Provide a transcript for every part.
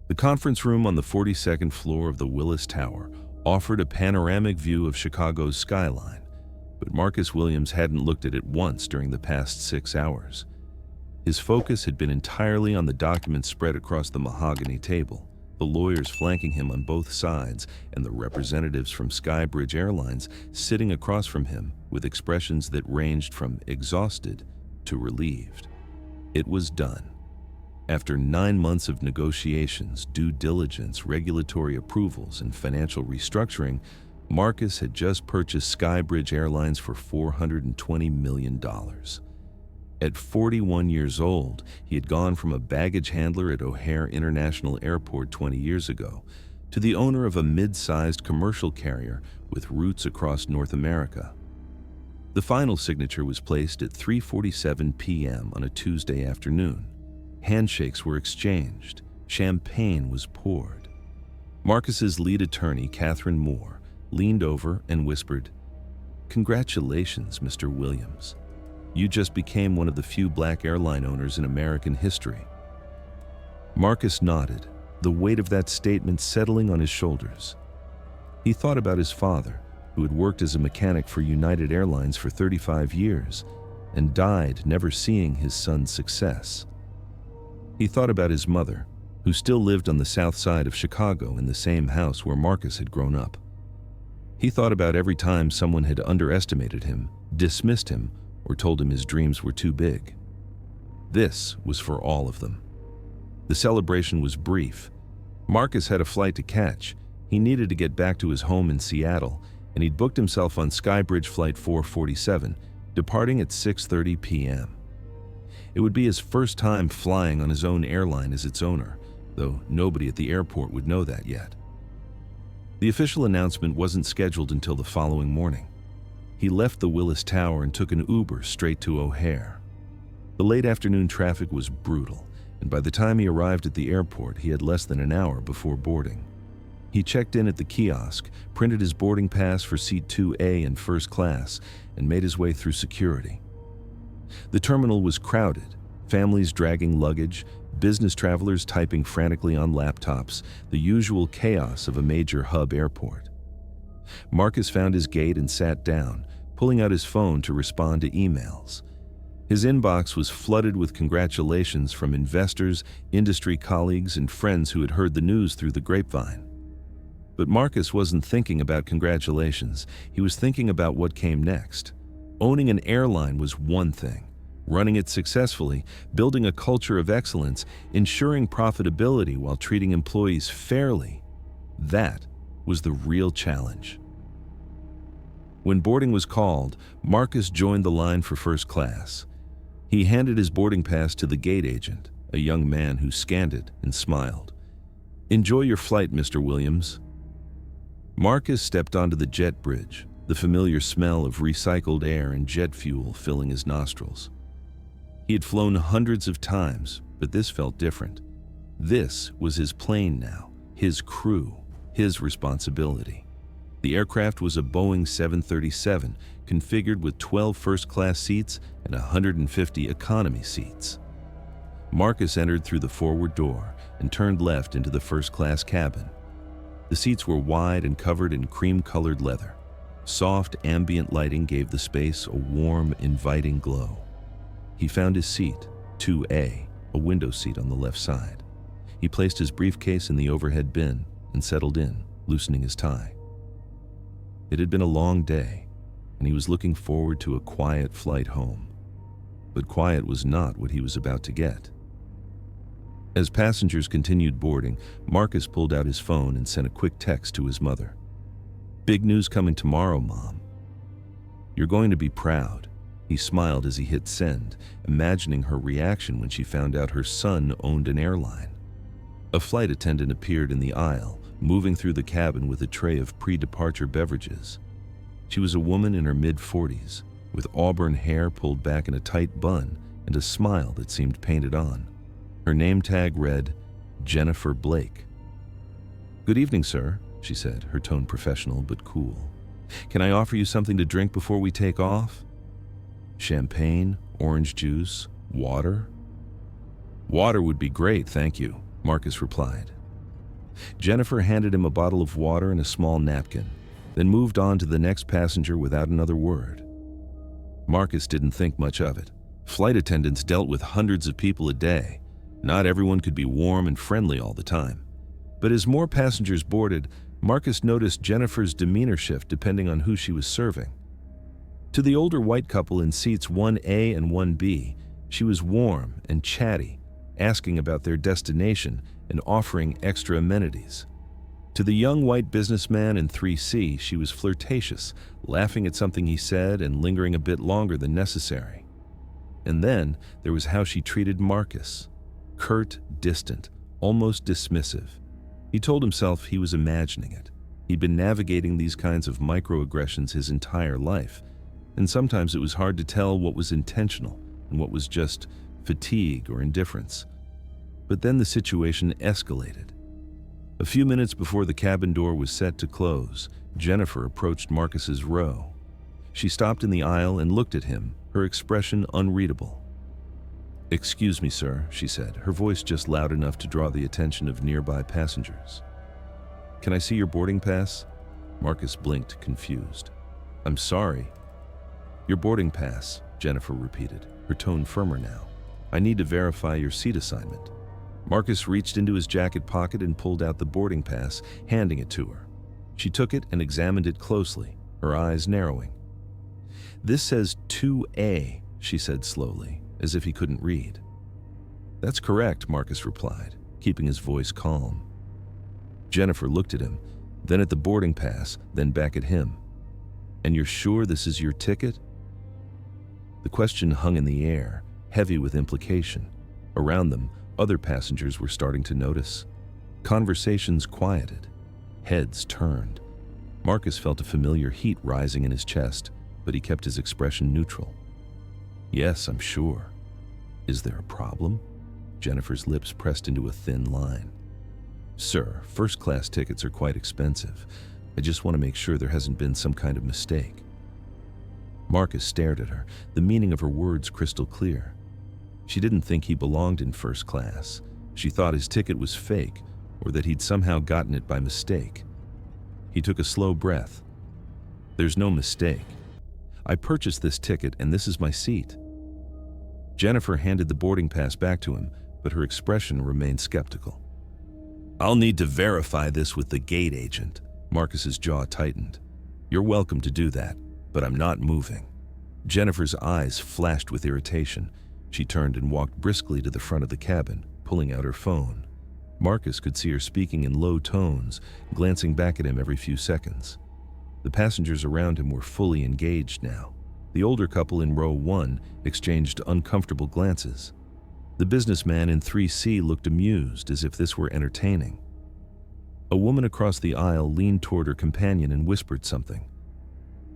The conference room on the 42nd floor of the Willis Tower offered a panoramic view of Chicago's skyline, but Marcus Williams hadn't looked at it once during the past 6 hours. His focus had been entirely on the documents spread across the mahogany table, the lawyers flanking him on both sides, and the representatives from Skybridge Airlines sitting across from him with expressions that ranged from exhausted to relieved. It was done. After 9 months of negotiations, due diligence, regulatory approvals, and financial restructuring, Marcus had just purchased Skybridge Airlines for $420 million. At 41 years old, he had gone from a baggage handler at O'Hare International Airport 20 years ago to the owner of a mid-sized commercial carrier with roots across North America. The final signature was placed at 3:47 p.m. on a Tuesday afternoon. Handshakes were exchanged. Champagne was poured. Marcus's lead attorney, Catherine Moore, leaned over and whispered, "Congratulations, Mr. Williams. You just became one of the few black airline owners in American history." Marcus nodded, the weight of that statement settling on his shoulders. He thought about his father, who had worked as a mechanic for United Airlines for 35 years and died never seeing his son's success. He thought about his mother, who still lived on the south side of Chicago in the same house where Marcus had grown up. He thought about every time someone had underestimated him, dismissed him, or told him his dreams were too big. This was for all of them. The celebration was brief. Marcus had a flight to catch. He needed to get back to his home in Seattle, and he'd booked himself on Skybridge Flight 447, departing at 6:30 p.m. It would be his first time flying on his own airline as its owner, though nobody at the airport would know that yet. The official announcement wasn't scheduled until the following morning. He left the Willis Tower and took an Uber straight to O'Hare. The late afternoon traffic was brutal, and by the time he arrived at the airport, he had less than an hour before boarding. He checked in at the kiosk, printed his boarding pass for seat 2A in first class, and made his way through security. The terminal was crowded, families dragging luggage, business travelers typing frantically on laptops, the usual chaos of a major hub airport. Marcus found his gate and sat down, pulling out his phone to respond to emails. His inbox was flooded with congratulations from investors, industry colleagues, and friends who had heard the news through the grapevine. But Marcus wasn't thinking about congratulations. He was thinking about what came next. Owning an airline was one thing. Running it successfully, building a culture of excellence, ensuring profitability while treating employees fairly, that was the real challenge. When boarding was called, Marcus joined the line for first class. He handed his boarding pass to the gate agent, a young man who scanned it and smiled. "Enjoy your flight, Mr. Williams." Marcus stepped onto the jet bridge, the familiar smell of recycled air and jet fuel filling his nostrils. He had flown hundreds of times, but this felt different. This was his plane now, his crew, his responsibility. The aircraft was a Boeing 737, configured with 12 first-class seats and 150 economy seats. Marcus entered through the forward door and turned left into the first-class cabin. The seats were wide and covered in cream-colored leather. Soft ambient lighting gave the space a warm, inviting glow. He found his seat, 2A, a window seat on the left side. He placed his briefcase in the overhead bin and settled in, loosening his tie. It had been a long day, and he was looking forward to a quiet flight home. But quiet was not what he was about to get. As passengers continued boarding, Marcus pulled out his phone and sent a quick text to his mother. "Big news coming tomorrow, Mom. You're going to be proud." He smiled as he hit send, imagining her reaction when she found out her son owned an airline. A flight attendant appeared in the aisle, moving through the cabin with a tray of pre-departure beverages. She was a woman in her mid-40s, with auburn hair pulled back in a tight bun and a smile that seemed painted on. Her name tag read, Jennifer Blake. "Good evening, sir," she said, her tone professional but cool. "Can I offer you something to drink before we take off?" "Champagne, orange juice, water?" "Water would be great, thank you," Marcus replied. Jennifer handed him a bottle of water and a small napkin, then moved on to the next passenger without another word. Marcus didn't think much of it. Flight attendants dealt with hundreds of people a day. Not everyone could be warm and friendly all the time. But as more passengers boarded, Marcus noticed Jennifer's demeanor shift depending on who she was serving. To the older white couple in seats 1A and 1B, she was warm and chatty, asking about their destination and offering extra amenities. To the young white businessman in 3C, she was flirtatious, laughing at something he said and lingering a bit longer than necessary. And then there was how she treated Marcus. Curt, distant, almost dismissive. He told himself he was imagining it. He'd been navigating these kinds of microaggressions his entire life, and sometimes it was hard to tell what was intentional and what was just fatigue or indifference. But then the situation escalated. A few minutes before the cabin door was set to close, Jennifer approached Marcus's row. She stopped in the aisle and looked at him, her expression unreadable. "Excuse me, sir," she said, her voice just loud enough to draw the attention of nearby passengers. "Can I see your boarding pass?" Marcus blinked, confused. "I'm sorry." "Your boarding pass," Jennifer repeated, her tone firmer now. "I need to verify your seat assignment." Marcus reached into his jacket pocket and pulled out the boarding pass, handing it to her. She took it and examined it closely, her eyes narrowing. "This says 2A, she said slowly, as if he couldn't read. "That's correct," Marcus replied, keeping his voice calm. Jennifer looked at him, then at the boarding pass, then back at him. "And you're sure this is your ticket?" The question hung in the air, heavy with implication. Around them, other passengers were starting to notice. Conversations quieted. Heads turned. Marcus felt a familiar heat rising in his chest, but he kept his expression neutral. "Yes, I'm sure." "Is there a problem?" Jennifer's lips pressed into a thin line. "Sir, first-class tickets are quite expensive. I just want to make sure there hasn't been some kind of mistake." Marcus stared at her, the meaning of her words crystal clear. She didn't think he belonged in first class. She thought his ticket was fake, or that he'd somehow gotten it by mistake. He took a slow breath. "There's no mistake. I purchased this ticket and this is my seat." Jennifer handed the boarding pass back to him, but her expression remained skeptical. "I'll need to verify this with the gate agent." Marcus's jaw tightened. "You're welcome to do that, but I'm not moving." Jennifer's eyes flashed with irritation. She turned and walked briskly to the front of the cabin, pulling out her phone. Marcus could see her speaking in low tones, glancing back at him every few seconds. The passengers around him were fully engaged now. The older couple in row 1 exchanged uncomfortable glances. The businessman in 3C looked amused, as if this were entertaining. A woman across the aisle leaned toward her companion and whispered something.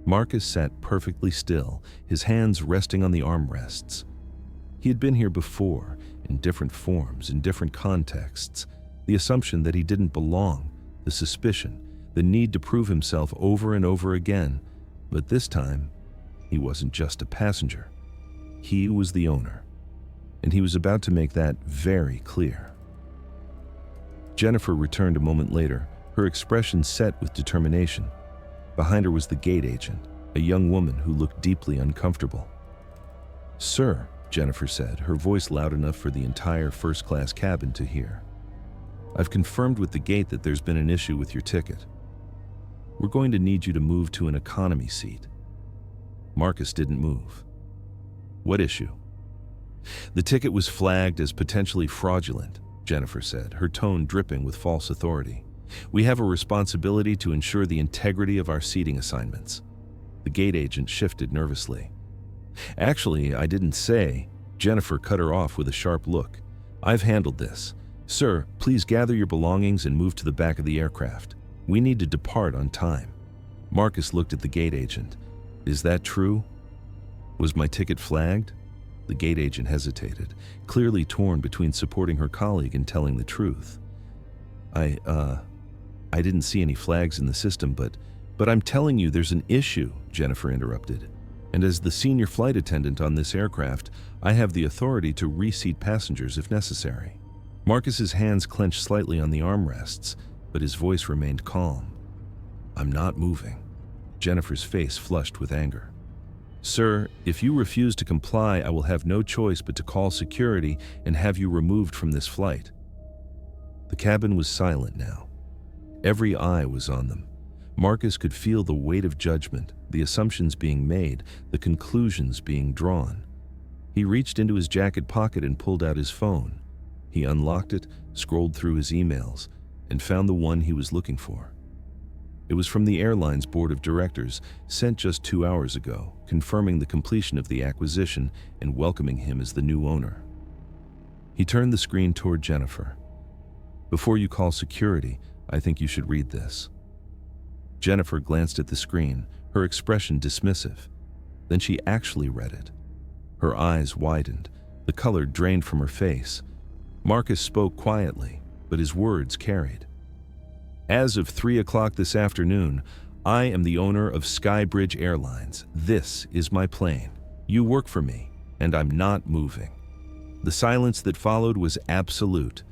Marcus sat perfectly still, his hands resting on the armrests. He had been here before, in different forms, in different contexts. The assumption that he didn't belong, the suspicion, the need to prove himself over and over again. But this time, he wasn't just a passenger. He was the owner. And he was about to make that very clear. Jennifer returned a moment later, her expression set with determination. Behind her was the gate agent, a young woman who looked deeply uncomfortable. "Sir," Jennifer said, her voice loud enough for the entire first-class cabin to hear. "I've confirmed with the gate that there's been an issue with your ticket. We're going to need you to move to an economy seat." Marcus didn't move. "What issue?" "The ticket was flagged as potentially fraudulent," Jennifer said, her tone dripping with false authority. "We have a responsibility to ensure the integrity of our seating assignments." The gate agent shifted nervously. "Actually, I didn't say," Jennifer cut her off with a sharp look. "I've handled this. Sir, please gather your belongings and move to the back of the aircraft. We need to depart on time." Marcus looked at the gate agent. "Is that true? Was my ticket flagged?" The gate agent hesitated, clearly torn between supporting her colleague and telling the truth. I didn't see any flags in the system, but I'm telling you there's an issue," Jennifer interrupted. "And as the senior flight attendant on this aircraft, I have the authority to reseat passengers if necessary." Marcus's hands clenched slightly on the armrests, but his voice remained calm. "I'm not moving." Jennifer's face flushed with anger. "Sir, if you refuse to comply, I will have no choice but to call security and have you removed from this flight." The cabin was silent now. Every eye was on them. Marcus could feel the weight of judgment, the assumptions being made, the conclusions being drawn. He reached into his jacket pocket and pulled out his phone. He unlocked it, scrolled through his emails, and found the one he was looking for. It was from the airline's board of directors, sent just 2 hours ago, confirming the completion of the acquisition and welcoming him as the new owner. He turned the screen toward Jennifer. "Before you call security, I think you should read this." Jennifer glanced at the screen, her expression dismissive. Then she actually read it. Her eyes widened, the color drained from her face. Marcus spoke quietly, but his words carried. "As of 3 o'clock this afternoon, I am the owner of Skybridge Airlines. This is my plane. You work for me, and I'm not moving." The silence that followed was absolute.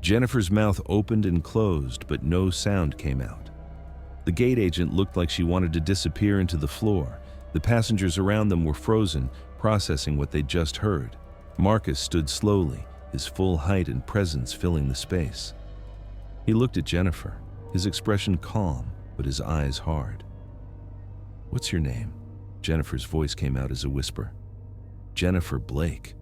Jennifer's mouth opened and closed, but no sound came out. The gate agent looked like she wanted to disappear into the floor. The passengers around them were frozen, processing what they'd just heard. Marcus stood slowly, his full height and presence filling the space. He looked at Jennifer, his expression calm, but his eyes hard. "What's your name?" Jennifer's voice came out as a whisper. "Jennifer Blake."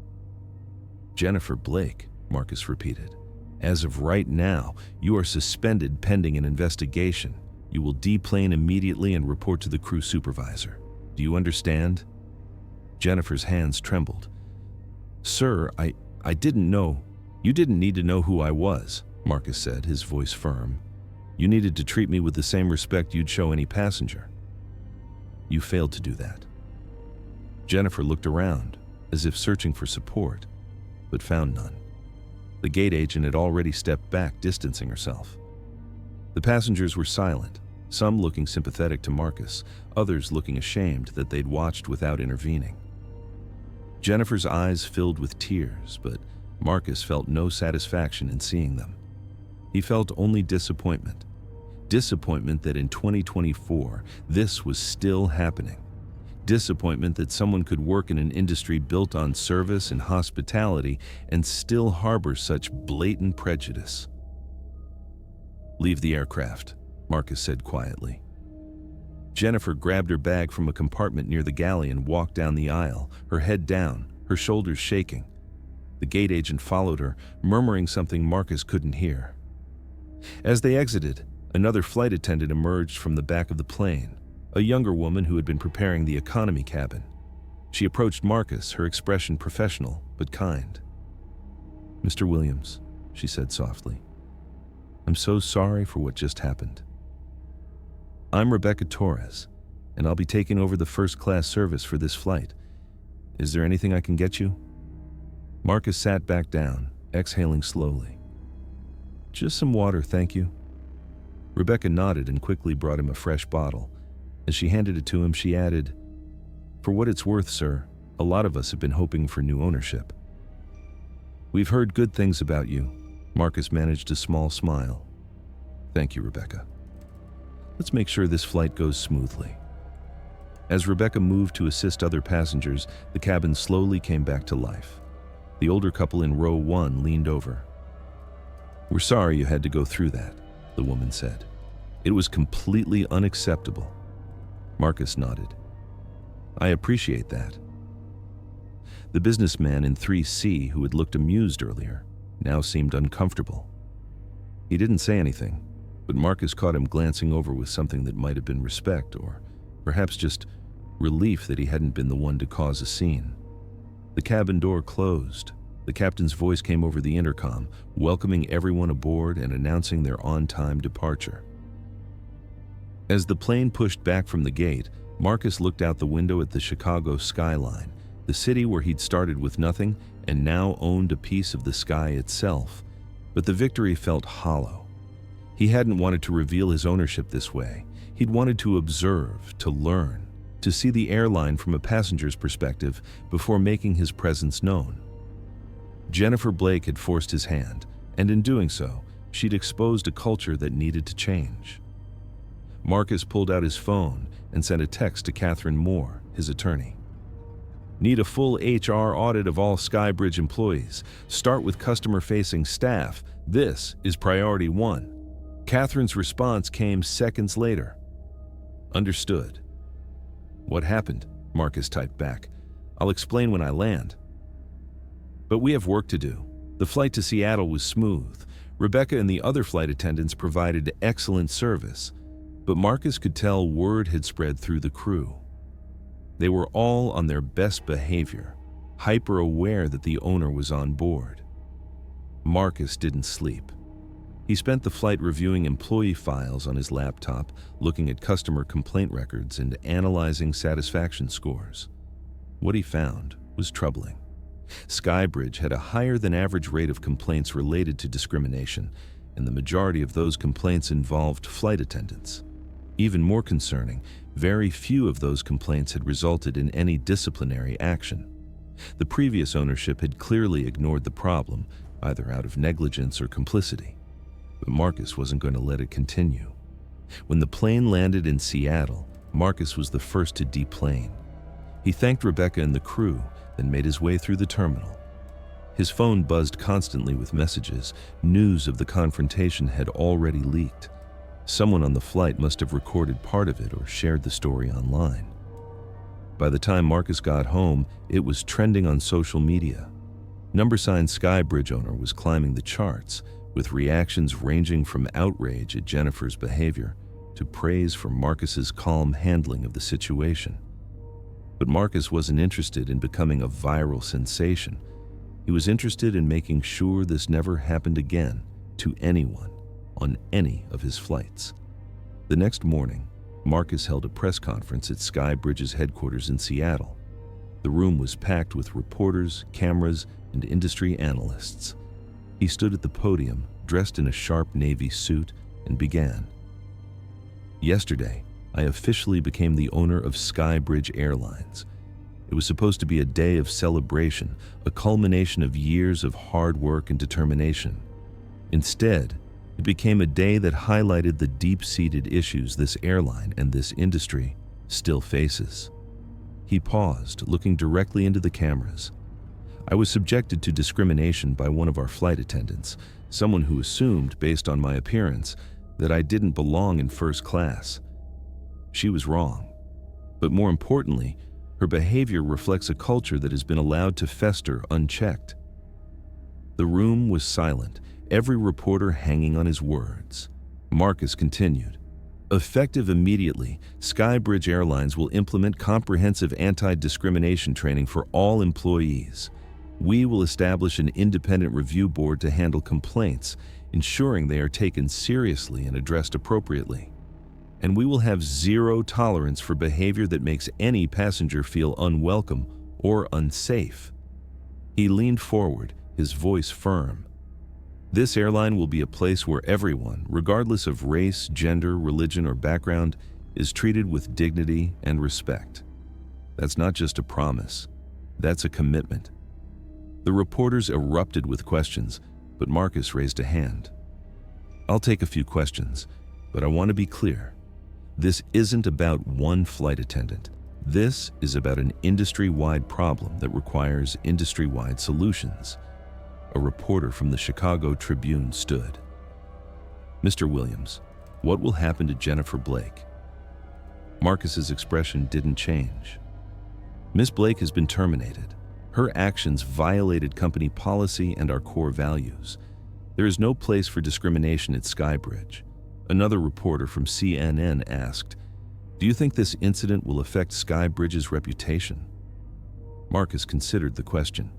"Jennifer Blake," Marcus repeated. "As of right now, you are suspended pending an investigation. You will deplane immediately and report to the crew supervisor. Do you understand?" Jennifer's hands trembled. "Sir, I didn't know." "You didn't need to know who I was," Marcus said, his voice firm. "You needed to treat me with the same respect you'd show any passenger. You failed to do that." Jennifer looked around, as if searching for support, but found none. The gate agent had already stepped back, distancing herself. The passengers were silent, some looking sympathetic to Marcus, others looking ashamed that they'd watched without intervening. Jennifer's eyes filled with tears, but Marcus felt no satisfaction in seeing them. He felt only disappointment. Disappointment that in 2024, this was still happening. Disappointment that someone could work in an industry built on service and hospitality and still harbor such blatant prejudice. "Leave the aircraft," Marcus said quietly. Jennifer grabbed her bag from a compartment near the galley and walked down the aisle, her head down, her shoulders shaking. The gate agent followed her, murmuring something Marcus couldn't hear. As they exited, another flight attendant emerged from the back of the plane, a younger woman who had been preparing the economy cabin. She approached Marcus, her expression professional but kind. "Mr. Williams," she said softly, "I'm so sorry for what just happened. I'm Rebecca Torres, and I'll be taking over the first-class service for this flight. Is there anything I can get you?" Marcus sat back down, exhaling slowly. "Just some water, thank you." Rebecca nodded and quickly brought him a fresh bottle. As she handed it to him, she added, "For what it's worth, sir, a lot of us have been hoping for new ownership." "We've heard good things about you." Marcus managed a small smile. "Thank you, Rebecca. Let's make sure this flight goes smoothly." As Rebecca moved to assist other passengers, the cabin slowly came back to life. The older couple in row 1 leaned over. "We're sorry you had to go through that," the woman said. "It was completely unacceptable." Marcus nodded. "I appreciate that." The businessman in 3C, who had looked amused earlier, now seemed uncomfortable. He didn't say anything, but Marcus caught him glancing over with something that might have been respect or perhaps just relief that he hadn't been the one to cause a scene. The cabin door closed. The captain's voice came over the intercom, welcoming everyone aboard and announcing their on-time departure. As the plane pushed back from the gate, Marcus looked out the window at the Chicago skyline, the city where he'd started with nothing and now owned a piece of the sky itself. But the victory felt hollow. He hadn't wanted to reveal his ownership this way. He'd wanted to observe, to learn, to see the airline from a passenger's perspective before making his presence known. Jennifer Blake had forced his hand, and in doing so, she'd exposed a culture that needed to change. Marcus pulled out his phone and sent a text to Catherine Moore, his attorney. Need a full HR audit of all Skybridge employees. Start with customer-facing staff. This is priority 1. Catherine's response came seconds later. Understood. What happened? Marcus typed back. I'll explain when I land. But we have work to do. The flight to Seattle was smooth. Rebecca and the other flight attendants provided excellent service, but Marcus could tell word had spread through the crew. They were all on their best behavior, hyper-aware that the owner was on board. Marcus didn't sleep. He spent the flight reviewing employee files on his laptop, looking at customer complaint records and analyzing satisfaction scores. What he found was troubling. Skybridge had a higher than average rate of complaints related to discrimination, and the majority of those complaints involved flight attendants. Even more concerning, very few of those complaints had resulted in any disciplinary action. The previous ownership had clearly ignored the problem, either out of negligence or complicity. But Marcus wasn't going to let it continue. When the plane landed in Seattle, Marcus was the first to deplane. He thanked Rebecca and the crew, then made his way through the terminal. His phone buzzed constantly with messages. News of the confrontation had already leaked. Someone on the flight must have recorded part of it or shared the story online. By the time Marcus got home, it was trending on social media. Number-sign Skybridge owner was climbing the charts, with reactions ranging from outrage at Jennifer's behavior to praise for Marcus's calm handling of the situation. But Marcus wasn't interested in becoming a viral sensation. He was interested in making sure this never happened again to anyone on any of his flights. The next morning, Marcus held a press conference at Skybridge's headquarters in Seattle. The room was packed with reporters, cameras, and industry analysts. He stood at the podium, dressed in a sharp navy suit, and began. Yesterday, I officially became the owner of Skybridge Airlines. It was supposed to be a day of celebration, a culmination of years of hard work and determination. Instead, it became a day that highlighted the deep-seated issues this airline and this industry still faces. He paused, looking directly into the cameras. I was subjected to discrimination by one of our flight attendants, someone who assumed, based on my appearance, that I didn't belong in first class. She was wrong. But more importantly, her behavior reflects a culture that has been allowed to fester unchecked. The room was silent, every reporter hanging on his words. Marcus continued. Effective immediately, Skybridge Airlines will implement comprehensive anti-discrimination training for all employees. We will establish an independent review board to handle complaints, ensuring they are taken seriously and addressed appropriately. And we will have zero tolerance for behavior that makes any passenger feel unwelcome or unsafe. He leaned forward, his voice firm. This airline will be a place where everyone, regardless of race, gender, religion, or background, is treated with dignity and respect. That's not just a promise, that's a commitment. The reporters erupted with questions, but Marcus raised a hand. I'll take a few questions, but I want to be clear. This isn't about one flight attendant. This is about an industry-wide problem that requires industry-wide solutions. A reporter from the Chicago Tribune stood. Mr. Williams, what will happen to Jennifer Blake? Marcus's expression didn't change. Ms. Blake has been terminated. Her actions violated company policy and our core values. There is no place for discrimination at Skybridge. Another reporter from CNN asked, "Do you think this incident will affect Skybridge's reputation?" Marcus considered the question.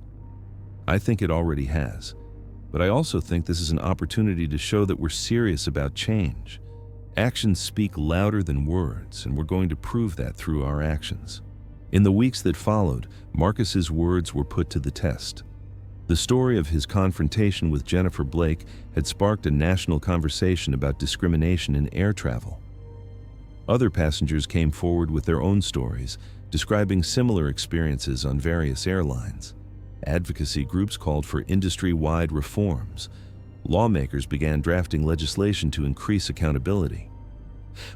I think it already has, but I also think this is an opportunity to show that we're serious about change. Actions speak louder than words, and we're going to prove that through our actions. In the weeks that followed, Marcus's words were put to the test. The story of his confrontation with Jennifer Blake had sparked a national conversation about discrimination in air travel. Other passengers came forward with their own stories, describing similar experiences on various airlines. Advocacy groups called for industry-wide reforms. lawmakers began drafting legislation to increase accountability.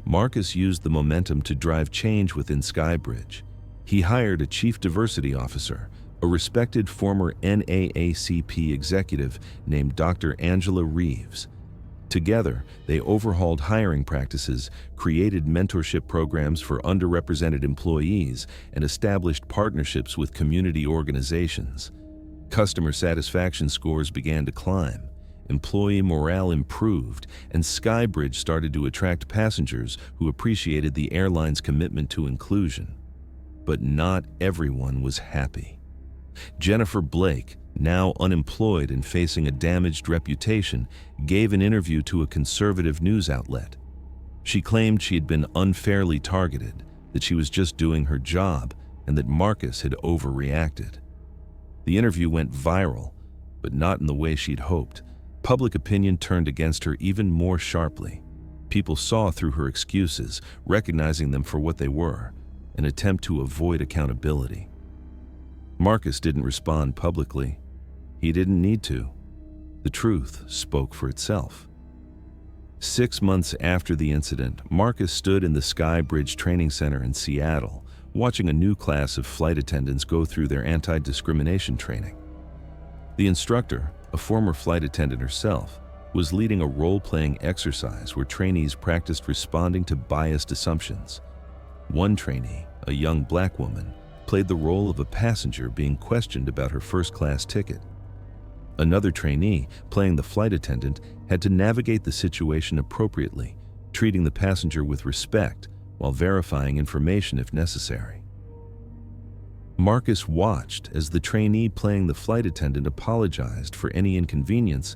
Marcus used the momentum to drive change within Skybridge. He hired a chief diversity officer, a respected former NAACP executive named Dr. Angela Reeves. Together, they overhauled hiring practices, created mentorship programs for underrepresented employees, and established partnerships with community organizations. Customer satisfaction scores began to climb, employee morale improved, and Skybridge started to attract passengers who appreciated the airline's commitment to inclusion. But not everyone was happy. Jennifer Blake, now unemployed and facing a damaged reputation, gave an interview to a conservative news outlet. She claimed she had been unfairly targeted, that she was just doing her job, and that Marcus had overreacted. The interview went viral, but not in the way she'd hoped. Public opinion turned against her even more sharply. People saw through her excuses, recognizing them for what they were, an attempt to avoid accountability. Marcus didn't respond publicly. He didn't need to. The truth spoke for itself. 6 months after the incident, Marcus stood in the Skybridge Training Center in Seattle, watching a new class of flight attendants go through their anti-discrimination training. The instructor, a former flight attendant herself, was leading a role-playing exercise where trainees practiced responding to biased assumptions. One trainee, a young black woman, played the role of a passenger being questioned about her first-class ticket. Another trainee, playing the flight attendant, had to navigate the situation appropriately, treating the passenger with respect while verifying information if necessary. Marcus watched as the trainee playing the flight attendant apologized for any inconvenience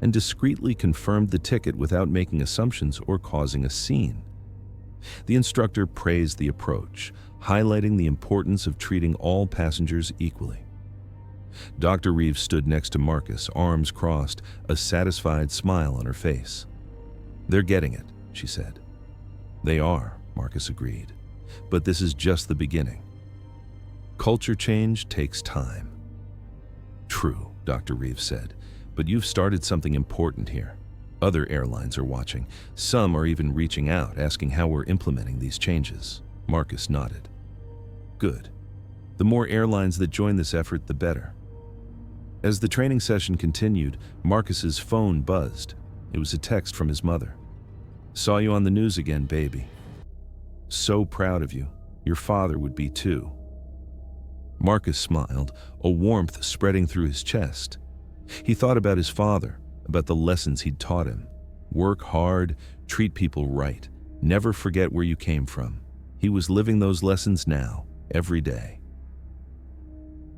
and discreetly confirmed the ticket without making assumptions or causing a scene. The instructor praised the approach, highlighting the importance of treating all passengers equally. Dr. Reeves stood next to Marcus, arms crossed, a satisfied smile on her face. "They're getting it," she said. "They are," Marcus agreed. "But this is just the beginning. Culture change takes time." "True," Dr. Reeves said, "but you've started something important here. Other airlines are watching. Some are even reaching out, asking how we're implementing these changes." Marcus nodded. "Good. The more airlines that join this effort, the better." As the training session continued, Marcus's phone buzzed. It was a text from his mother. "Saw you on the news again, baby. So proud of you. Your father would be too." Marcus smiled, a warmth spreading through his chest. He thought about his father, about the lessons he'd taught him. Work hard, treat people right, never forget where you came from. He was living those lessons now, every day.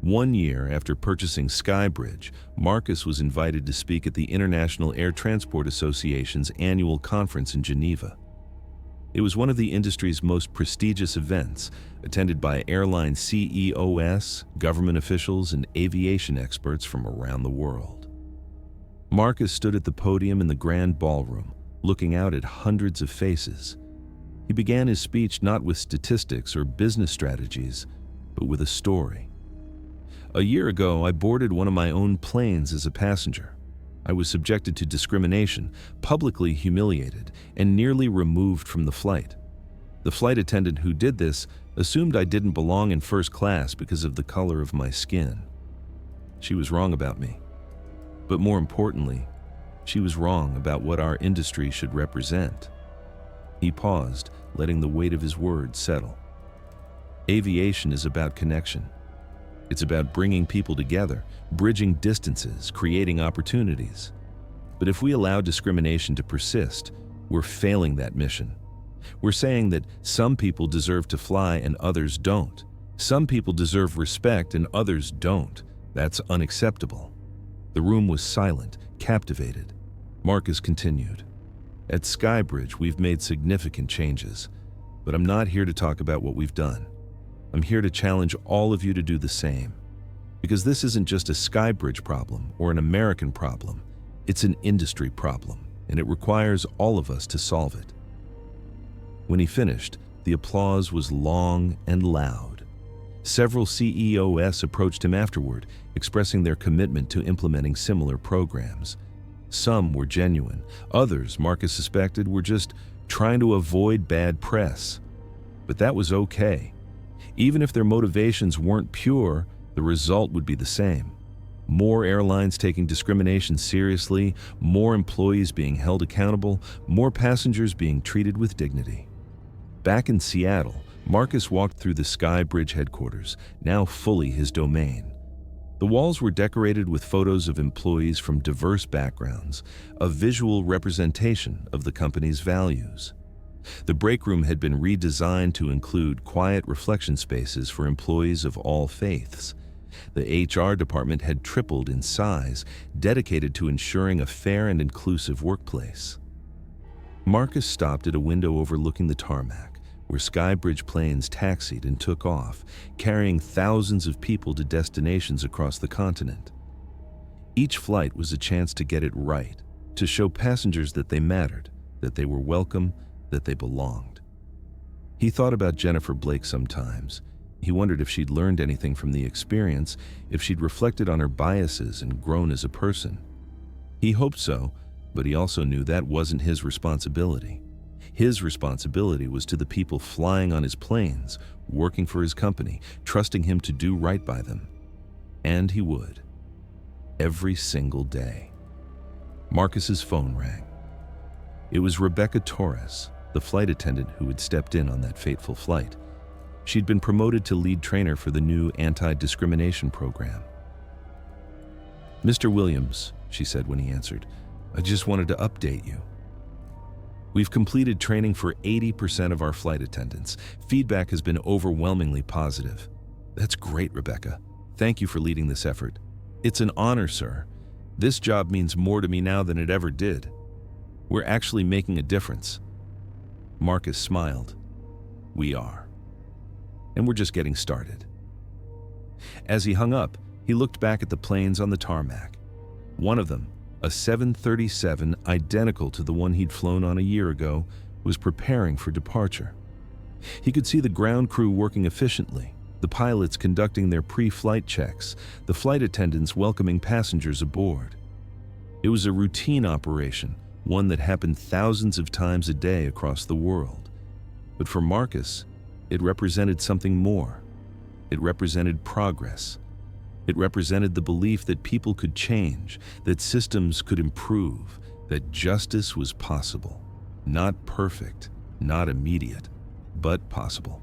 1 year after purchasing Skybridge, Marcus was invited to speak at the International Air Transport Association's annual conference in Geneva. It was one of the industry's most prestigious events, attended by airline CEOs, government officials, and aviation experts from around the world. Marcus stood at the podium in the grand ballroom, looking out at hundreds of faces. He began his speech not with statistics or business strategies, but with a story. "A year ago, I boarded one of my own planes as a passenger. I was subjected to discrimination, publicly humiliated, and nearly removed from the flight. The flight attendant who did this assumed I didn't belong in first class because of the color of my skin. She was wrong about me. But more importantly, she was wrong about what our industry should represent." He paused, letting the weight of his words settle. "Aviation is about connection. It's about bringing people together, bridging distances, creating opportunities. But if we allow discrimination to persist, we're failing that mission. We're saying that some people deserve to fly and others don't. Some people deserve respect and others don't. That's unacceptable." The room was silent, captivated. Marcus continued. "At Skybridge, we've made significant changes, but I'm not here to talk about what we've done. I'm here to challenge all of you to do the same. Because this isn't just a Skybridge problem or an American problem. It's an industry problem, and it requires all of us to solve it." When he finished, the applause was long and loud. Several CEOs approached him afterward, expressing their commitment to implementing similar programs. Some were genuine. Others, Marcus suspected, were just trying to avoid bad press. But that was okay. Even if their motivations weren't pure, the result would be the same. More airlines taking discrimination seriously, more employees being held accountable, more passengers being treated with dignity. Back in Seattle, Marcus walked through the Sky Bridge headquarters, now fully his domain. The walls were decorated with photos of employees from diverse backgrounds, a visual representation of the company's values. The break room had been redesigned to include quiet reflection spaces for employees of all faiths. The HR department had tripled in size, dedicated to ensuring a fair and inclusive workplace. Marcus stopped at a window overlooking the tarmac, where Skybridge planes taxied and took off, carrying thousands of people to destinations across the continent. Each flight was a chance to get it right, to show passengers that they mattered, that they were welcome, that they belonged. He thought about Jennifer Blake sometimes. He wondered if she'd learned anything from the experience, if she'd reflected on her biases and grown as a person. He hoped so, but he also knew that wasn't his responsibility. His responsibility was to the people flying on his planes, working for his company, trusting him to do right by them. And he would. Every single day. Marcus's phone rang. It was Rebecca Torres, the flight attendant who had stepped in on that fateful flight. She'd been promoted to lead trainer for the new anti-discrimination program. "Mr. Williams," she said when he answered, "I just wanted to update you. We've completed training for 80% of our flight attendants. Feedback has been overwhelmingly positive." "That's great, Rebecca. Thank you for leading this effort." "It's an honor, sir. This job means more to me now than it ever did. We're actually making a difference." Marcus smiled. "We are. And we're just getting started." As he hung up, he looked back at the planes on the tarmac. One of them, a 737 identical to the one he'd flown on a year ago, was preparing for departure. He could see the ground crew working efficiently, the pilots conducting their pre-flight checks, the flight attendants welcoming passengers aboard. It was a routine operation, one that happened thousands of times a day across the world. But for Marcus, it represented something more. It represented progress. It represented the belief that people could change, that systems could improve, that justice was possible. Not perfect, not immediate, but possible.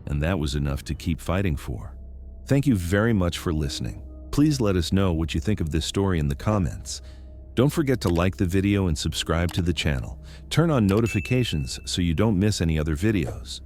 And that was enough to keep fighting for. Thank you very much for listening. Please let us know what you think of this story in the comments. Don't forget to like the video and subscribe to the channel. Turn on notifications so you don't miss any other videos.